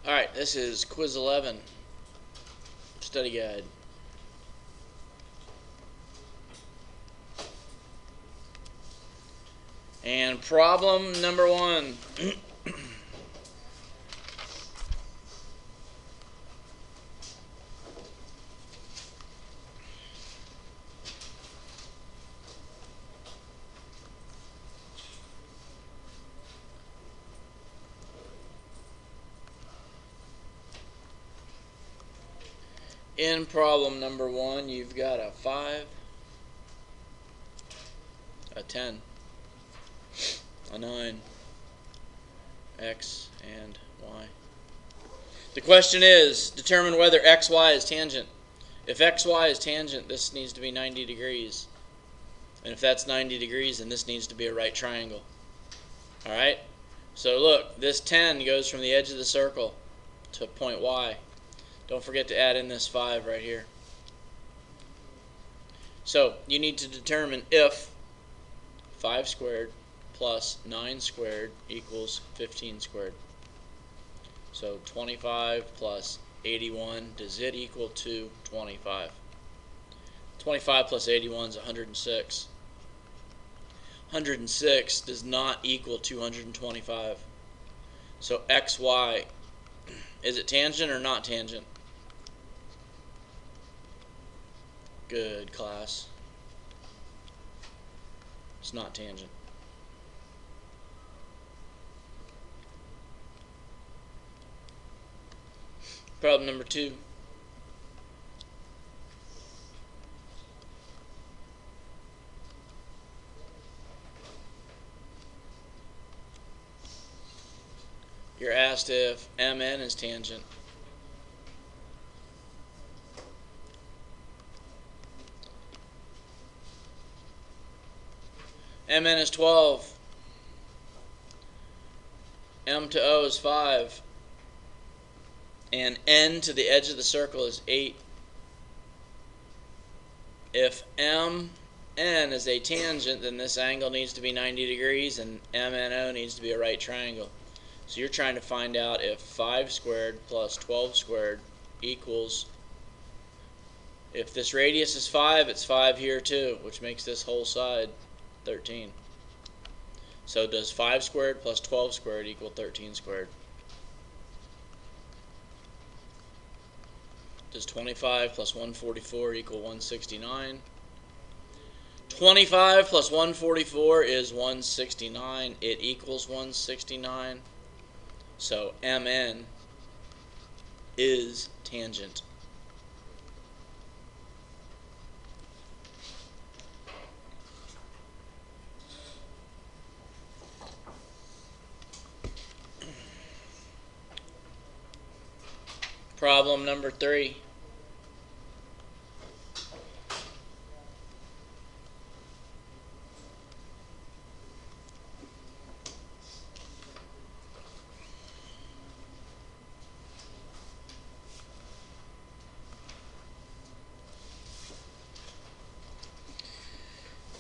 Alright, this is quiz 11, study guide. And problem number 1. In problem number 1, you've got a 5, a 10, a 9, x, and y. The question is, determine whether xy is tangent. If xy is tangent, this needs to be 90 degrees. And if that's 90 degrees, then this needs to be a right triangle. Alright? So look, this 10 goes from the edge of the circle to point y. Don't forget to add in this 5 right here. So you need to determine if 5 squared plus 9 squared equals 15 squared. So 25 plus 81, does it equal to 25? 25 plus 81 is 106. 106 does not equal 225. So xy, is it tangent or not tangent? Good, class. It's not tangent. Problem number 2. You're asked if mn is tangent. Mn is 12. M to O is 5. And N to the edge of the circle is 8. If MN is a tangent, then this angle needs to be 90 degrees and MNO needs to be a right triangle. So you're trying to find out if 5 squared plus 12 squared equals, if this radius is 5, it's 5 here too, which makes this whole side 13. So does 5 squared plus 12 squared equal 13 squared? Does 25 plus 144 equal 169? 25 plus 144 is 169. It equals 169. So MN is tangent. Problem number 3.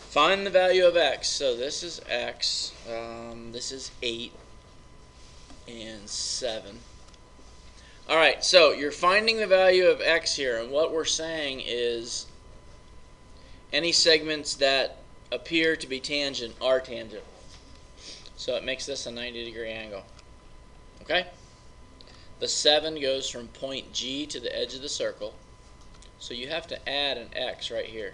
Find the value of x. So this is x, this is 8 and 7. Alright, so you're finding the value of x here, and what we're saying is any segments that appear to be tangent are tangent. So it makes this a 90-degree angle. Okay? The 7 goes from point G to the edge of the circle, so you have to add an x right here.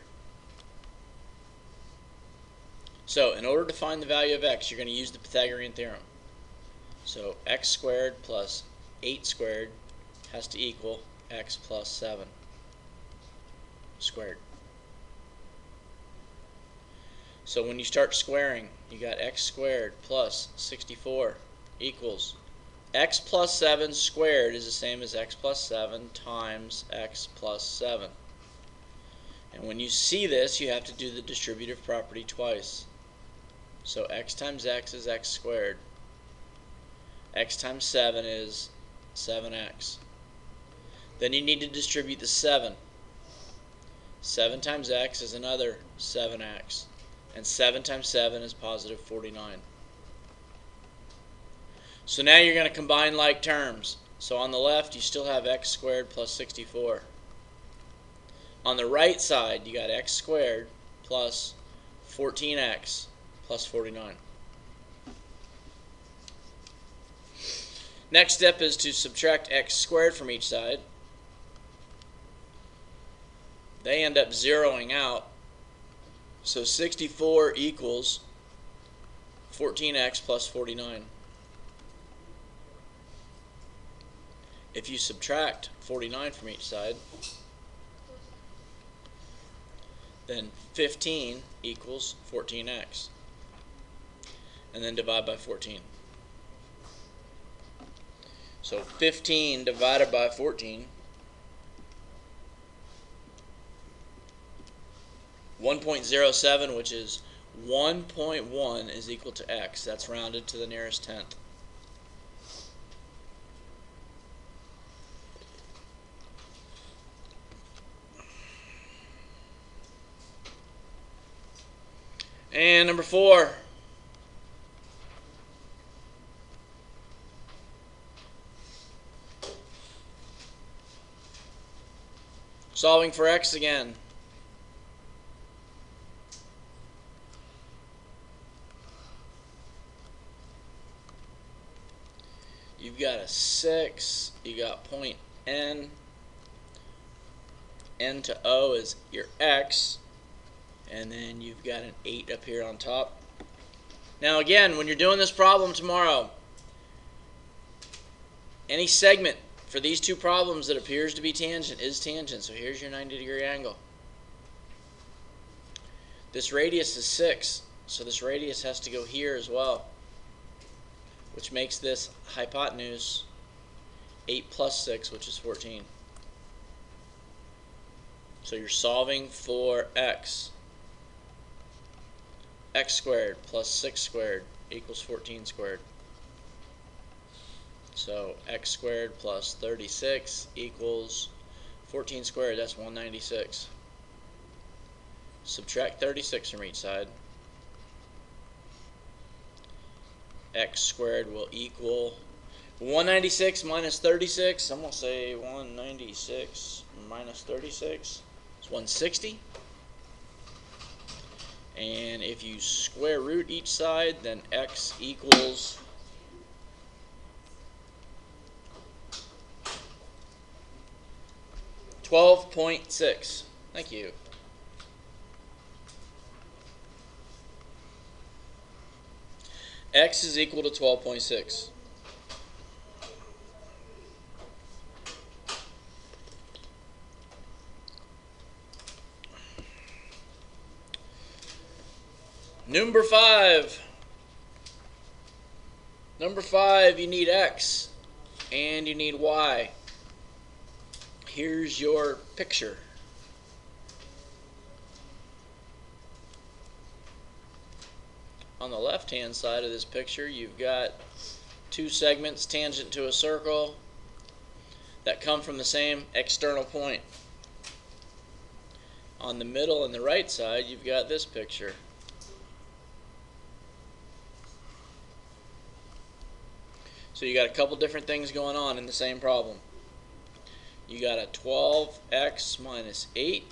So in order to find the value of x, you're going to use the Pythagorean Theorem. So x squared plus 8 squared has to equal x plus 7 squared. So when you start squaring, you got x squared plus 64 equals x plus 7 squared is the same as x plus 7 times x plus 7. And when you see this, you have to do the distributive property twice. So x times x is x squared. X times 7 is 7x. Then you need to distribute the 7. 7 times x is another 7x. And 7 times 7 is positive 49. So now you're going to combine like terms. So on the left, you still have x squared plus 64. On the right side, you got x squared plus 14x plus 49. Next step is to subtract x squared from each side. They end up zeroing out. So 64 equals 14x plus 49. If you subtract 49 from each side, then 15 equals 14x. And then divide by 14. So 15 divided by 14, 1.07, which is 1.1 is equal to x. That's rounded to the nearest tenth. And number 4. Solving for x again. You've got a 6, you got point n. N to O is your x. And then you've got an 8 up here on top. Now again, when you're doing this problem tomorrow, any segment for these two problems that appears to be tangent is tangent. So here's your 90-degree angle. This radius is 6, so this radius has to go here as well, which makes this hypotenuse 8 plus 6, which is 14. So you're solving for x. X squared plus 6 squared equals 14 squared. So x squared plus 36 equals 14 squared. That's 196. Subtract 36 from each side. X squared will equal 196 minus 36. I'm going to say 196 minus 36 is 160. And if you square root each side, then x equals 12.6. Thank you. X is equal to 12.6. Number 5. Number 5, you need x and you need y. Here's your picture. On the left-hand side of this picture, you've got two segments tangent to a circle that come from the same external point. On the middle and the right side, you've got this picture. So you got a couple different things going on in the same problem. You got a 12x minus 8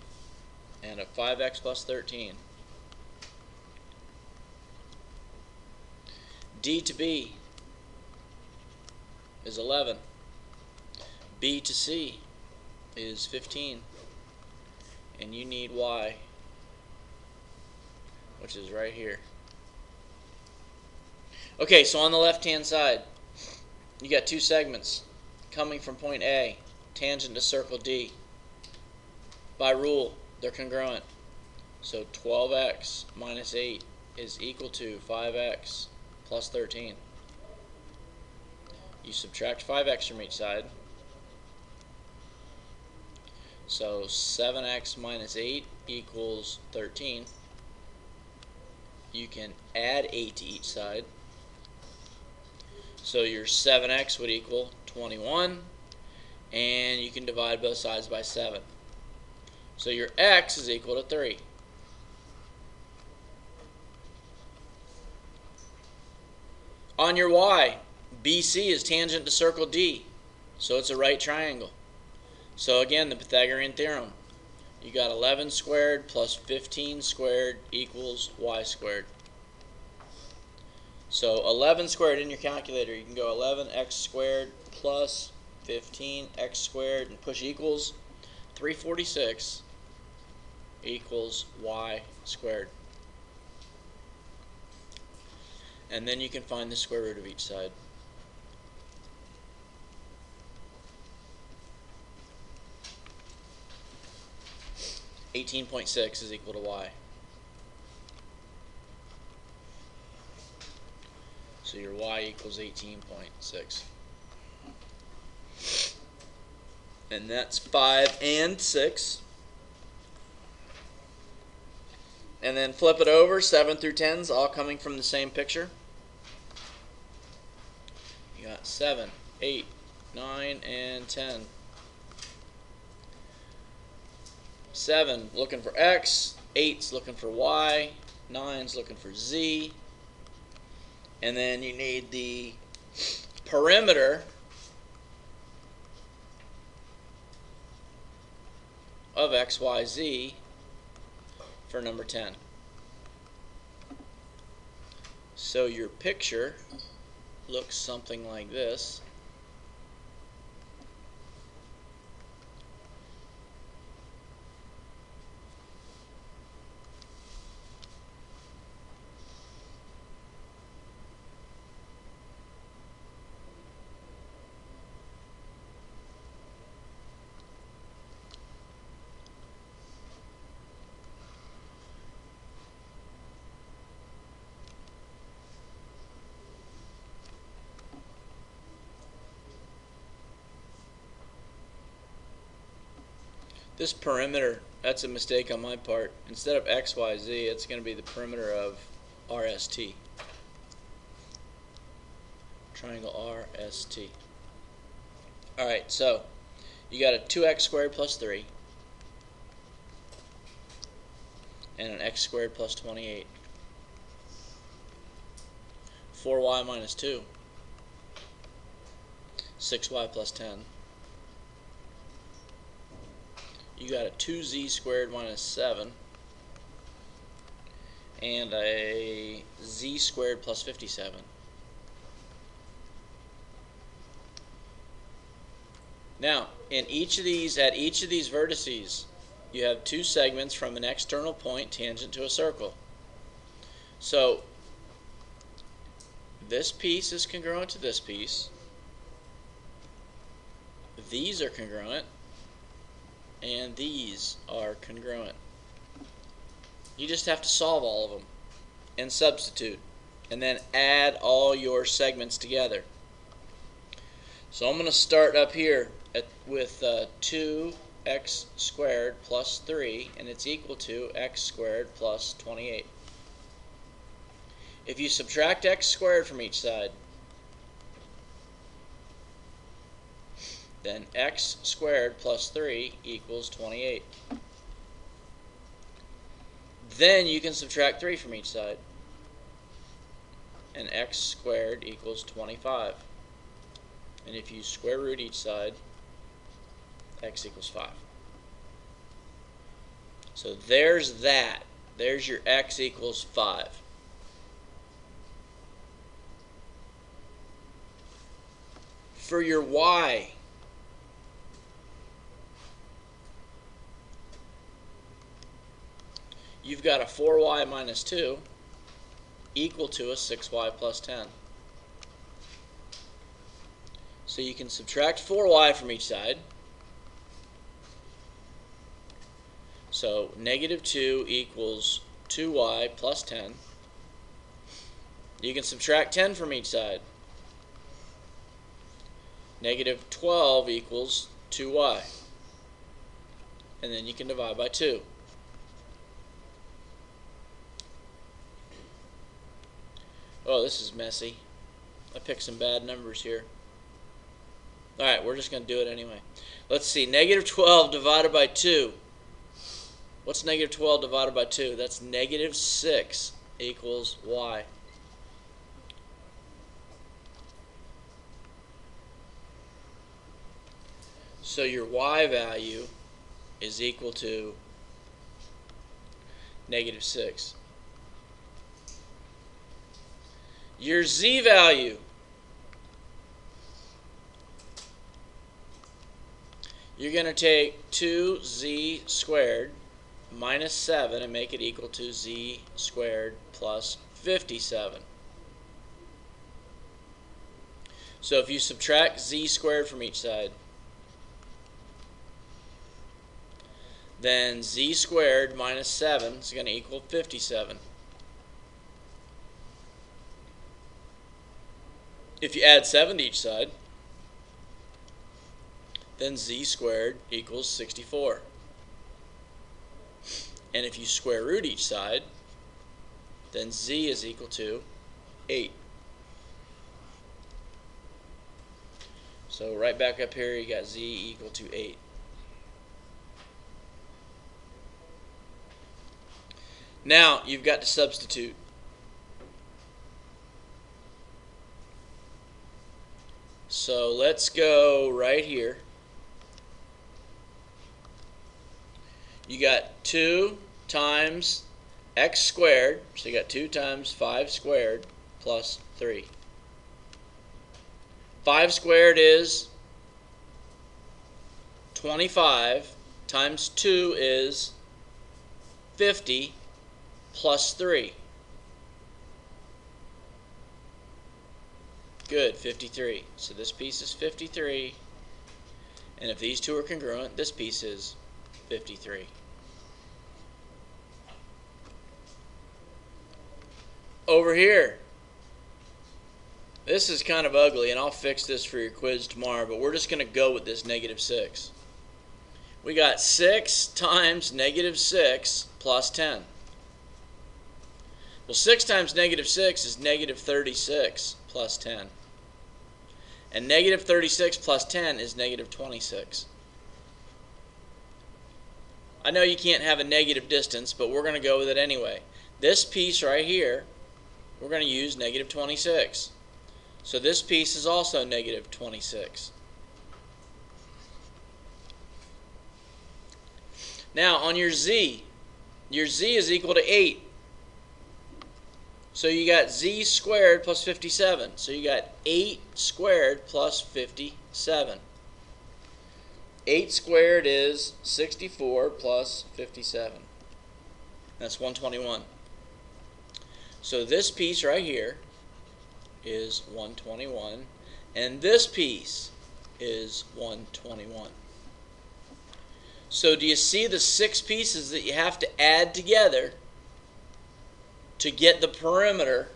and a 5x plus 13. D to B is 11. B to C is 15. And you need y, which is right here. Okay, so on the left-hand side, you got two segments coming from point A, tangent to circle D. By rule, they're congruent. So 12x minus 8 is equal to 5x plus 13. You subtract 5x from each side. So 7x minus 8 equals 13. You can add 8 to each side. So your 7x would equal 21, and you can divide both sides by 7. So your x is equal to 3. On your y, BC is tangent to circle D. So it's a right triangle. So again, the Pythagorean Theorem. You got 11 squared plus 15 squared equals y squared. So 11 squared in your calculator, you can go 11x squared plus 15x squared and push equals. 346 equals y squared. And then you can find the square root of each side. $18.6 is equal to y. So your y equals 18.6. And that's 5 and 6. And then flip it over, 7 through 10's all coming from the same picture. You got 7, 8, 9, and 10. 7 looking for x, 8's looking for y, 9's looking for z. And then you need the perimeter of x, y, z for number 10. So your picture looks something like this. This perimeter, that's a mistake on my part. Instead of x, y, z, it's going to be the perimeter of RST. Triangle RST. Alright, so you got a 2x squared plus 3 and an x squared plus 28. 4y minus 2. 6y plus 10. You got a 2z squared minus 7 and a z squared plus 57. Now, at each of these vertices, you have two segments from an external point tangent to a circle. So this piece is congruent to this piece. These are congruent. And these are congruent. You just have to solve all of them and substitute and then add all your segments together. So I'm going to start up here with 2x squared plus 3, and it's equal to x squared plus 28. If you subtract x squared from each side, then x squared plus 3 equals 28. Then you can subtract 3 from each side, and x squared equals 25. And if you square root each side, x equals 5. So there's that. There's your x equals 5. For your y, you've got a 4y minus 2 equal to a 6y plus 10. So you can subtract 4y from each side. So negative 2 equals 2y plus 10. You can subtract 10 from each side. Negative 12 equals 2y. And then you can divide by 2. Oh, this is messy. I picked some bad numbers here. Alright, we're just going to do it anyway. Let's see, negative 12 divided by 2. What's negative 12 divided by 2? That's negative 6 equals y. So your y value is equal to -6. Your z value, you're going to take 2z squared minus 7 and make it equal to z squared plus 57. So if you subtract z squared from each side, then z squared minus 7 is going to equal 57. If you add 7 to each side, then z squared equals 64. And if you square root each side, then z is equal to 8. So right back up here, you got z equal to 8. Now you've got to substitute. So let's go right here. You got 2 times x squared, so you got 2 times 5 squared plus 3. 5 squared is 25 times 2 is 50 plus 3. Good, 53. So this piece is 53, and if these two are congruent, this piece is 53. Over here, this is kind of ugly, and I'll fix this for your quiz tomorrow, but we're just going to go with this -6. We got 6 times -6 plus 10. Well, 6 times -6 is -36 plus 10. And -36 plus 10 is -26. I know you can't have a negative distance, but we're going to go with it anyway. This piece right here, we're going to use -26. So this piece is also -26. Now on your z is equal to 8. So you got z squared plus 57. So you got 8 squared plus 57. 8 squared is 64 plus 57. That's 121. So this piece right here is 121, and this piece is 121. So do you see the 6 pieces that you have to add together to get the perimeter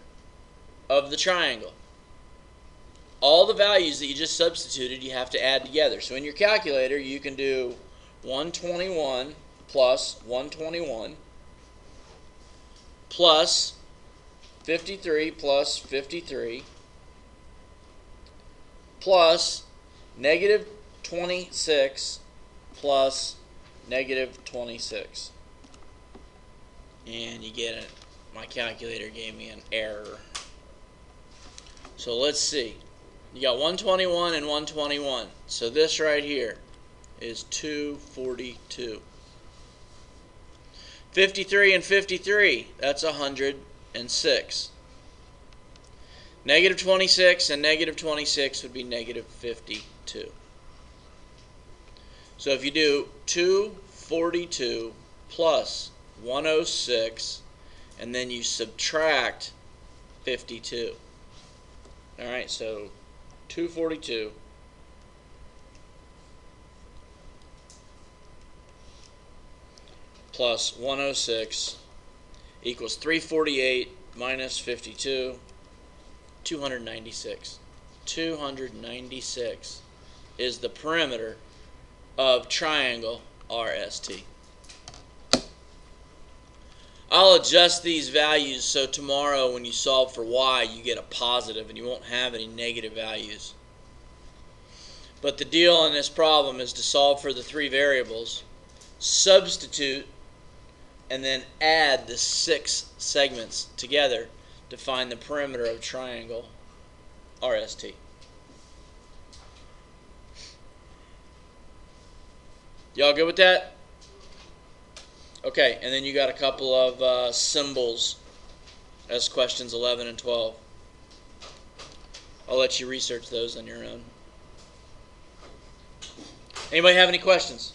of the triangle? All the values that you just substituted, you have to add together. So in your calculator, you can do 121 plus 121 plus 53 plus 53 plus -26 plus -26. And you get it. My calculator gave me an error. So let's see. You got 121 and 121. So this right here is 242. 53 and 53, that's 106. -26 and -26 would be -52. So if you do 242 plus 106, and then you subtract 52. Alright, so 242 plus 106 equals 348 minus 52, 296. 296 is the perimeter of triangle RST. I'll adjust these values so tomorrow when you solve for y, you get a positive and you won't have any negative values. But the deal on this problem is to solve for the 3 variables, substitute, and then add the 6 segments together to find the perimeter of triangle RST. Y'all good with that? Okay, and then you got a couple of symbols as questions 11 and 12. I'll let you research those on your own. Anybody have any questions?